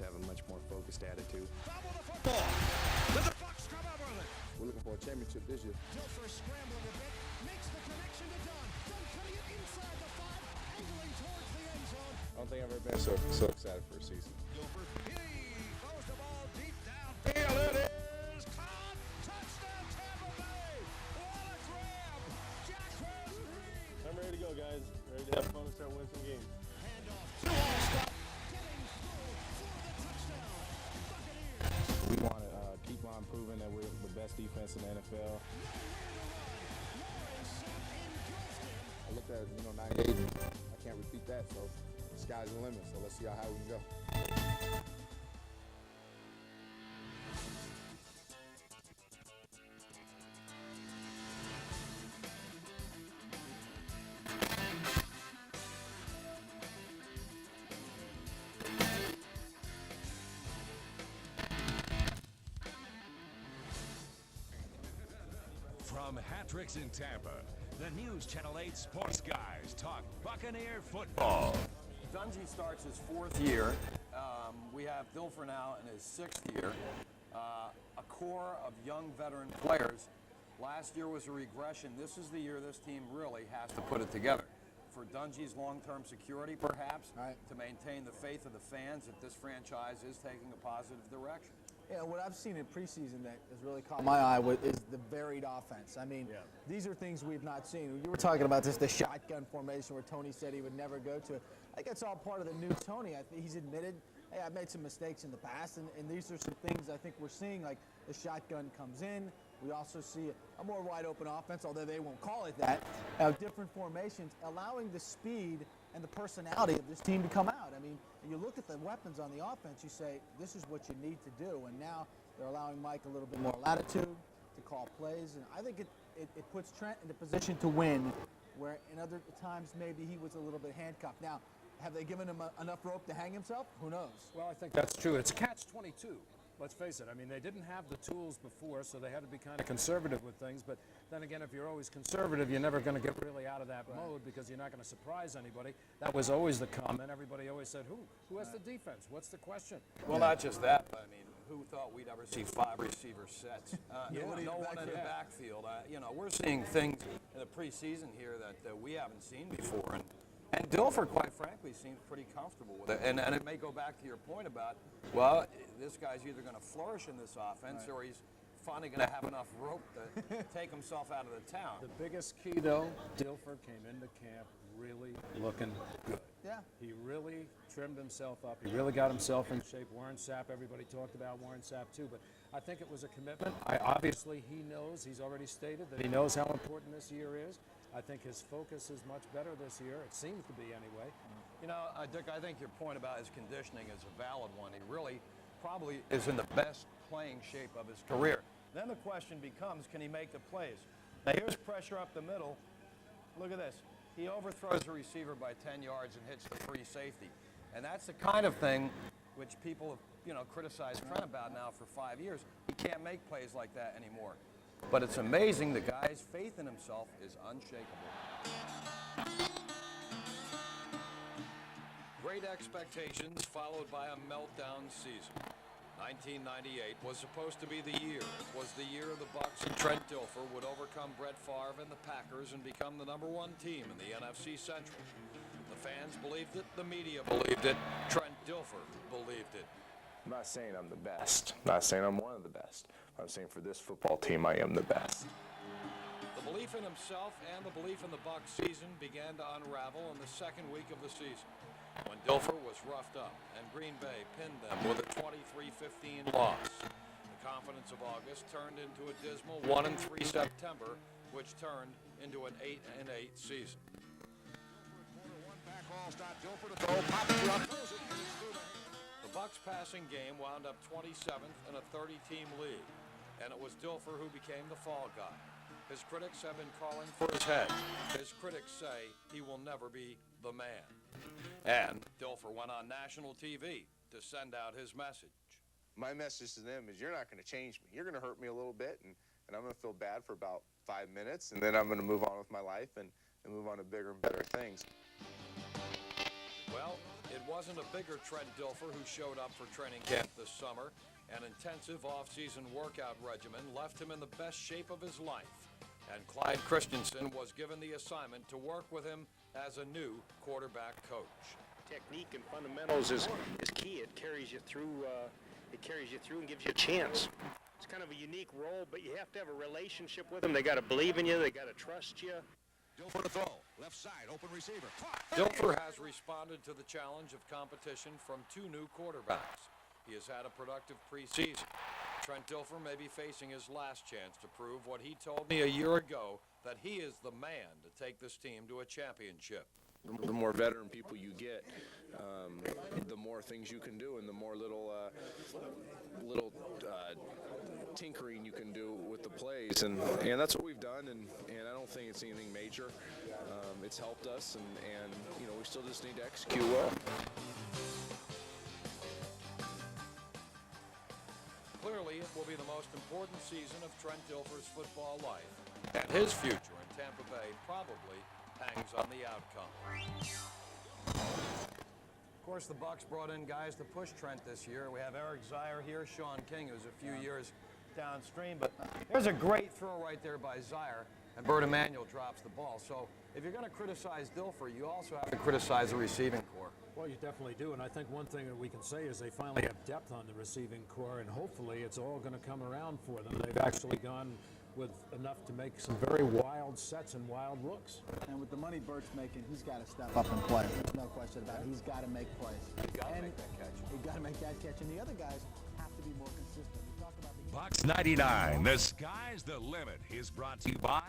to have a much more focused attitude. Fumble the football. Did the Bucs come up with it? We're looking for a championship this year. Dilfer scrambling a bit, makes the connection to Dunn. Dunn cutting it inside the 5, angling towards the end zone. I don't think I've ever been so excited for a season. Dilfer, he throws the ball deep downfield. It is caught. Touchdown, Tampa Bay. What a grab. Jacquez Green. I'm ready to go, guys. Ready to have fun and start winning some games. Handoff to Allstott. Getting through for the touchdown. Buccaneers. We want to keep on proving that we're the best defense in the NFL. I looked at, 98, and I can't repeat that, so the sky's the limit. So let's see how high we can go. From Hattricks in Tampa, the News Channel 8 sports guys talk Buccaneer football. Dungy starts his 4th year. We have Dilfer now in his 6th year. A core of young veteran players. Last year was a regression. This is the year this team really has to put it together. For Dungy's long-term security, perhaps, to maintain the faith of the fans that this franchise is taking a positive direction. Yeah, what I've seen in preseason that has really caught my eye is the varied offense. I mean, these are things we've not seen. You were talking about the shotgun formation where Tony said he would never go to it. I think it's all part of the new Tony. I think he's admitted, hey, I've made some mistakes in the past, and these are some things I think we're seeing, like the shotgun comes in. We also see a more wide-open offense, although they won't call it that. Different formations, allowing the speed and the personality of this team to come out. I mean, you look at the weapons on the offense, you say, this is what you need to do. And now they're allowing Mike a little bit more latitude to call plays. And I think it puts Trent in a position to win, where in other times maybe he was a little bit handcuffed. Now, have they given him enough rope to hang himself? Who knows? Well, I think that's true. It's a catch-22. Let's face it. I mean, they didn't have the tools before, so they had to be kind of conservative with things. But then again, if you're always conservative, you're never going to get really out of that mode because you're not going to surprise anybody. That was always the comment. Everybody always said, who has the defense? What's the question? Well, not just that, but I mean, who thought we'd ever see 5 receiver sets? No one in the backfield. We're seeing things in the preseason here that we haven't seen before. And Dilfer, quite frankly, seems pretty comfortable with it. And it may go back to your point about, well, this guy's either going to flourish in this offense or he's finally going to have enough rope to take himself out of the town. The biggest key, though, Dilfer came into camp really looking good. Yeah. He really trimmed himself up. He really got himself in shape. Warren Sapp, everybody talked about Warren Sapp, too. But I think it was a commitment. Obviously, he knows, he's already stated that he knows how important this year is. I think his focus is much better this year. It seems to be anyway. Dick, I think your point about his conditioning is a valid one. He really probably is in the best playing shape of his career. Then the question becomes, can he make the plays? Now here's pressure up the middle. Look at this. He overthrows the receiver by 10 yards and hits the free safety. And that's the kind of thing which people have, criticized Trent about now for 5 years. He can't make plays like that anymore. But it's amazing the guy's faith in himself is unshakable. Great expectations followed by a meltdown season. 1998 was supposed to be the year. It was the year the Bucs and Trent Dilfer would overcome Brett Favre and the Packers and become the #1 team in the NFC Central. The fans believed it. The media believed it. Trent Dilfer believed it. I'm not saying I'm the best. I'm not saying I'm one of the best. I'm saying for this football team, I am the best. The belief in himself and the belief in the Bucs season began to unravel in the second week of the season, when Dilfer was roughed up and Green Bay pinned them with a 23-15 loss. The confidence of August turned into a dismal 1-3 September, which turned into an 8-8 season. The Bucs passing game wound up 27th in a 30-team league, and it was Dilfer who became the fall guy. His critics have been calling for his head. His critics say he will never be the man. And Dilfer went on national TV to send out his message. My message to them is, you're not going to change me. You're going to hurt me a little bit, and I'm going to feel bad for about 5 minutes, and then I'm going to move on with my life and move on to bigger and better things. Well, it wasn't a bigger Trent Dilfer who showed up for training camp this summer. An intensive off-season workout regimen left him in the best shape of his life. And Clyde Christensen was given the assignment to work with him as a new quarterback coach. Technique and fundamentals is key. It carries you through. And gives you a chance. It's kind of a unique role, but you have to have a relationship with them. They got to believe in you. They got to trust you. Dilfer to throw. Left side, open receiver. Dilfer has responded to the challenge of competition from two new quarterbacks. He has had a productive preseason. Trent Dilfer may be facing his last chance to prove what he told me a year ago, that he is the man to take this team to a championship. The more veteran people you get, the more things you can do, and the more little tinkering you can do with the plays, and that's what we've done, and I don't think it's anything major. It's helped us, and you know, we still just need to execute well. Clearly, it will be the most important season of Trent Dilfer's football life, and his future in Tampa Bay probably hangs on the outcome. Of course, the Bucs brought in guys to push Trent this year. We have Eric Zier here, Sean King, who's a few years downstream, but there's a great throw right there by Zier, and Bert Emanuel drops the ball. So if you're going to criticize Dilfer, you also have to criticize the receiving corps. Well, you definitely do, and I think one thing that we can say is they finally have depth on the receiving corps, and hopefully it's all going to come around for them. They've actually gone with enough to make some very wild sets and wild looks. And with the money Bert's making, he's got to step up and play. There's no question about it. He's got to make plays. He's got to make that catch. He's got to make that catch, and the other guys have to be more consistent. We talked about the Bucs 99, the sky's the limit, is brought to you by